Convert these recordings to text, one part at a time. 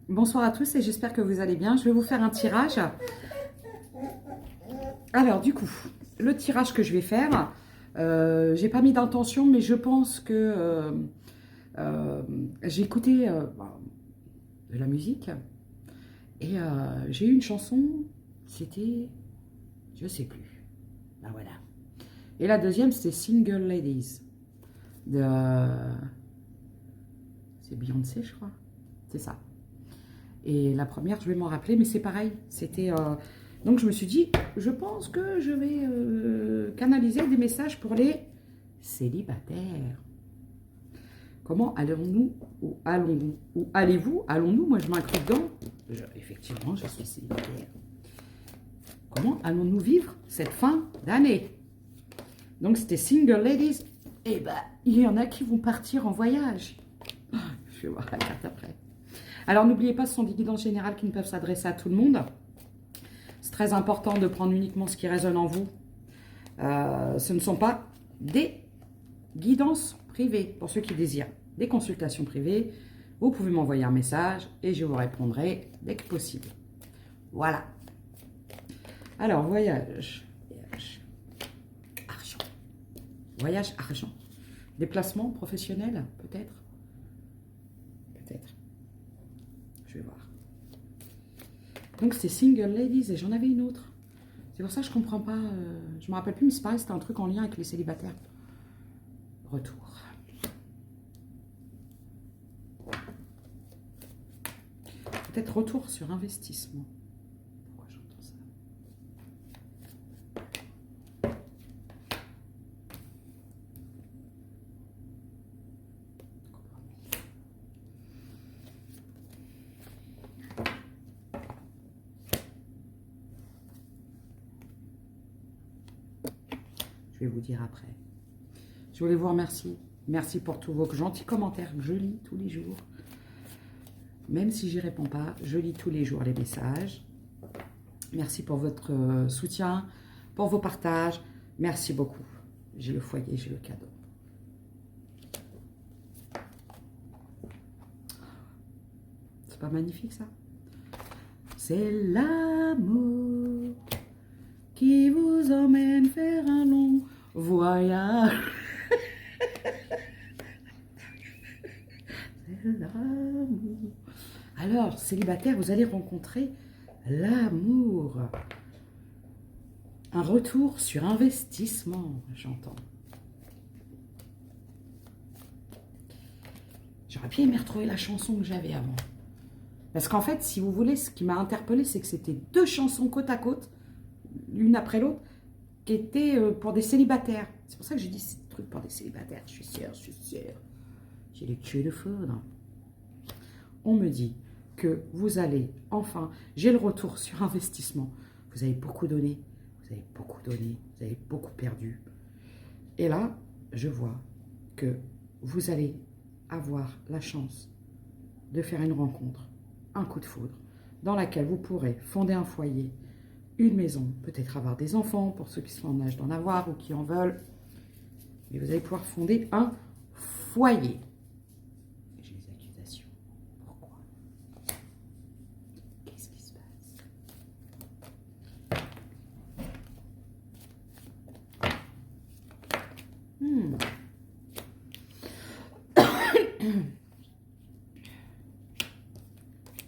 Bonsoir à tous et j'espère que vous allez bien. Je vais vous faire un tirage. Alors du coup, le tirage que je vais faire, j'ai pas mis d'intention, mais je pense que j'ai écouté de la musique et j'ai eu une chanson, c'était, je sais plus. Ben voilà. Et la deuxième, c'était Single Ladies de, c'est Beyoncé, je crois. C'est ça. Et la première, je vais m'en rappeler, mais c'est pareil. C'était donc je me suis dit, je pense que je vais canaliser des messages pour les célibataires. Comment allons-nous ou allons-nous ou allez-vous? Allons-nous? Moi, je m'inclus dedans. Effectivement, je suis célibataire. Comment allons-nous vivre cette fin d'année? Donc, c'était Single Ladies. Eh ben, il y en a qui vont partir en voyage. Je vais voir la carte après. Alors, n'oubliez pas, ce sont des guidances générales qui ne peuvent s'adresser à tout le monde. C'est très important de prendre uniquement ce qui résonne en vous. Ce ne sont pas des guidances privées, pour ceux qui désirent des consultations privées. Vous pouvez m'envoyer un message et je vous répondrai dès que possible. Voilà. Alors, voyage, argent. Voyage, argent. Déplacement professionnel, peut-être. Peut-être. Je vais voir. Donc, c'est Single Ladies et j'en avais une autre. C'est pour ça que je ne comprends pas. Je ne me rappelle plus, mais c'est pareil, c'était un truc en lien avec les célibataires. Retour. Peut-être retour sur investissement. Pourquoi j'entends ça? Je vais vous dire après. Je voulais vous remercier. Merci pour tous vos gentils commentaires que je lis tous les jours. Même si j'y réponds pas, je lis tous les jours les messages. Merci pour votre soutien, pour vos partages. Merci beaucoup. J'ai le foyer, j'ai le cadeau. C'est pas magnifique ça? C'est l'amour qui vous emmène faire un long voyage. C'est l'amour. Alors, célibataire, vous allez rencontrer l'amour. Un retour sur investissement, j'entends. J'aurais bien aimé retrouver la chanson que j'avais avant. Parce qu'en fait, si vous voulez, ce qui m'a interpellée, c'est que c'était deux chansons côte à côte, l'une après l'autre, qui étaient pour des célibataires. C'est pour ça que j'ai dit ce truc pour des célibataires. Je suis sûre, je suis sûre. J'ai les tués de foudre. On me dit que vous allez, enfin, j'ai le retour sur investissement. Vous avez beaucoup donné, vous avez beaucoup donné, vous avez beaucoup perdu. Et là, je vois que vous allez avoir la chance de faire une rencontre, un coup de foudre, dans laquelle vous pourrez fonder un foyer, une maison, peut-être avoir des enfants, pour ceux qui sont en âge d'en avoir ou qui en veulent. Mais vous allez pouvoir fonder un foyer. J'ai des accusations. Pourquoi? Qu'est-ce qui se passe?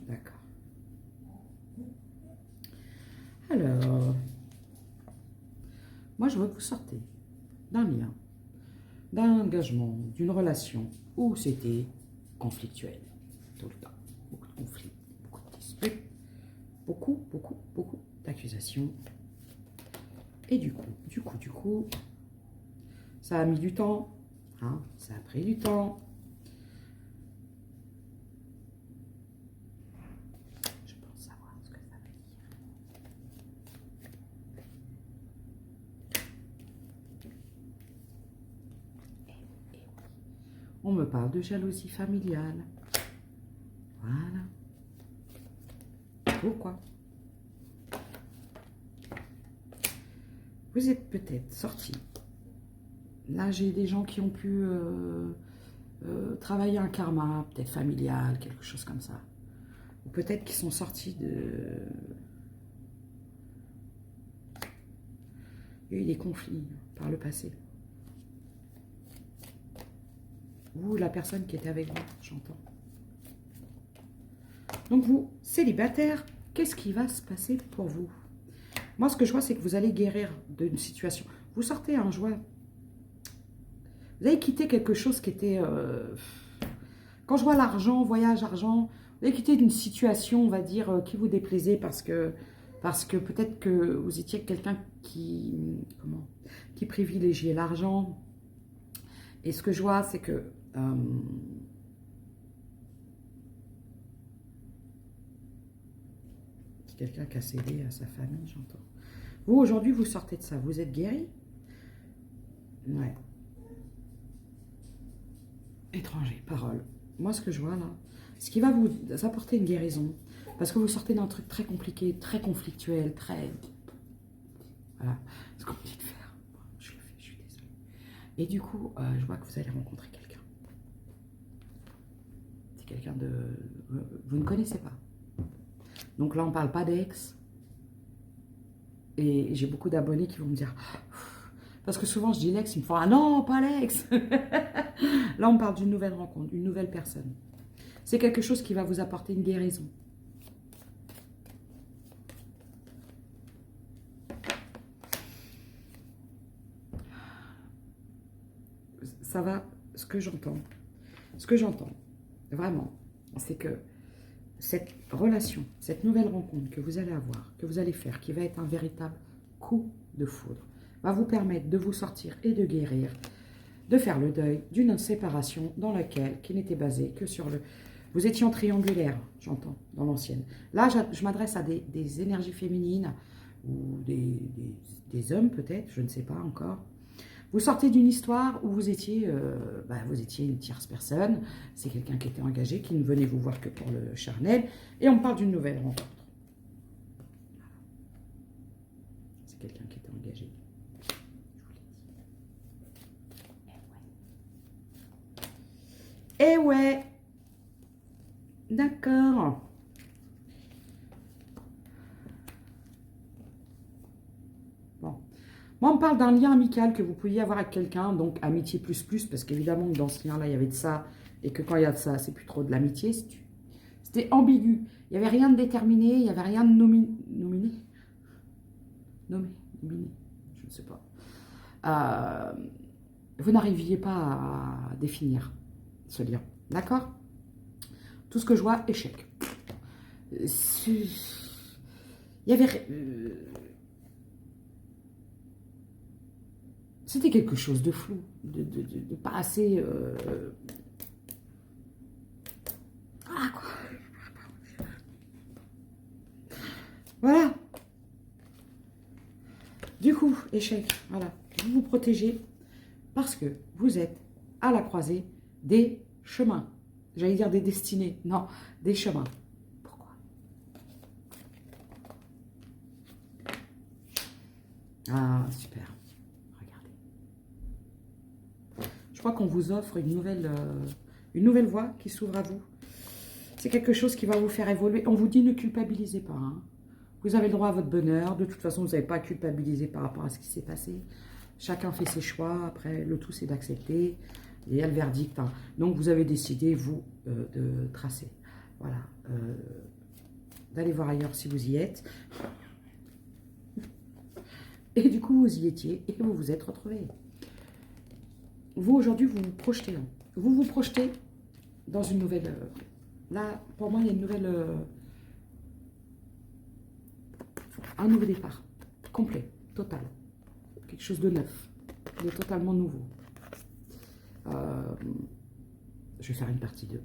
D'accord. Alors, moi je veux que vous sortez d'un lien, d'un engagement, d'une relation où c'était conflictuel tout le temps. Beaucoup de conflits, beaucoup de disputes, beaucoup d'accusations. Et du coup, ça a mis du temps, hein, ça a pris du temps. Je pense savoir ce que ça veut dire. Et on me parle de jalousie familiale. Voilà. Pourquoi? Vous êtes peut-être sorti. Là, j'ai des gens qui ont pu travailler un karma, peut-être familial, quelque chose comme ça. Ou peut-être qu'ils sont sortis de... Il y a eu des conflits par le passé. Ou la personne qui était avec vous, j'entends. Donc vous, célibataire, qu'est-ce qui va se passer pour vous? Moi, ce que je vois, c'est que vous allez guérir d'une situation. Vous sortez en joie. Vous avez quitté quelque chose qui était... Quand je vois l'argent, voyage, argent, vous avez quitté d'une situation, on va dire, qui vous déplaisait parce que peut-être que vous étiez quelqu'un qui privilégiait l'argent. Et ce que je vois, c'est que... quelqu'un qui a cédé à sa famille, j'entends. Vous, aujourd'hui, vous sortez de ça. Vous êtes guéri? Ouais. Étranger, parole. Moi, ce que je vois là, ce qui va vous apporter une guérison, parce que vous sortez d'un truc très compliqué, très conflictuel, très... Voilà, ce qu'on me dit de faire. Je le fais, je suis désolée. Et du coup, je vois que vous allez rencontrer quelqu'un. C'est quelqu'un de... Vous ne connaissez pas. Donc là, on ne parle pas d'ex. Et j'ai beaucoup d'abonnés qui vont me dire... Parce que souvent, je dis l'ex, ils me font « Ah non, pas l'ex !» Là, on parle d'une nouvelle rencontre, une nouvelle personne. C'est quelque chose qui va vous apporter une guérison. Ça va, ce que j'entends, vraiment, c'est que cette relation, cette nouvelle rencontre que vous allez avoir, que vous allez faire, qui va être un véritable coup de foudre, va vous permettre de vous sortir et de guérir, de faire le deuil d'une séparation dans laquelle, qui n'était basée que sur le... Vous étiez en triangulaire, j'entends, dans l'ancienne. Là, je m'adresse à des énergies féminines ou des hommes peut-être, je ne sais pas encore. Vous sortez d'une histoire où vous étiez une tierce personne, c'est quelqu'un qui était engagé, qui ne venait vous voir que pour le charnel, et on parle d'une nouvelle rencontre. C'est quelqu'un qui était engagé. Eh ouais, d'accord. Bon. Moi, on me parle d'un lien amical que vous pouviez avoir avec quelqu'un, donc amitié plus, parce qu'évidemment, dans ce lien-là, il y avait de ça, et que quand il y a de ça, c'est plus trop de l'amitié. C'était ambigu. Il n'y avait rien de déterminé, il n'y avait rien de nominé, je ne sais pas. Vous n'arriviez pas à définir ce lien. D'accord? Tout ce que je vois, échec. Il y avait... C'était quelque chose de flou, de pas assez... Ah, quoi. Voilà. Du coup, échec, voilà. Vous vous protégez parce que vous êtes à la croisée des chemins. J'allais dire des destinées. Non, des chemins. Pourquoi? Ah, super. Regardez. Je crois qu'on vous offre une nouvelle voie qui s'ouvre à vous. C'est quelque chose qui va vous faire évoluer. On vous dit ne culpabilisez pas. Hein. Vous avez le droit à votre bonheur. De toute façon, vous n'avez pas à culpabiliser par rapport à ce qui s'est passé. Chacun fait ses choix. Après, le tout, c'est d'accepter. Et il y a le verdict. Hein. Donc, vous avez décidé, vous, de tracer. Voilà. D'aller voir ailleurs si vous y êtes. Et du coup, vous y étiez et vous vous êtes retrouvés. Vous, aujourd'hui, vous vous projetez. Hein. Vous vous projetez dans une nouvelle... là, pour moi, il y a une nouvelle... un nouveau départ. Complet, total. Quelque chose de neuf. De totalement nouveau. Je vais faire une partie 2.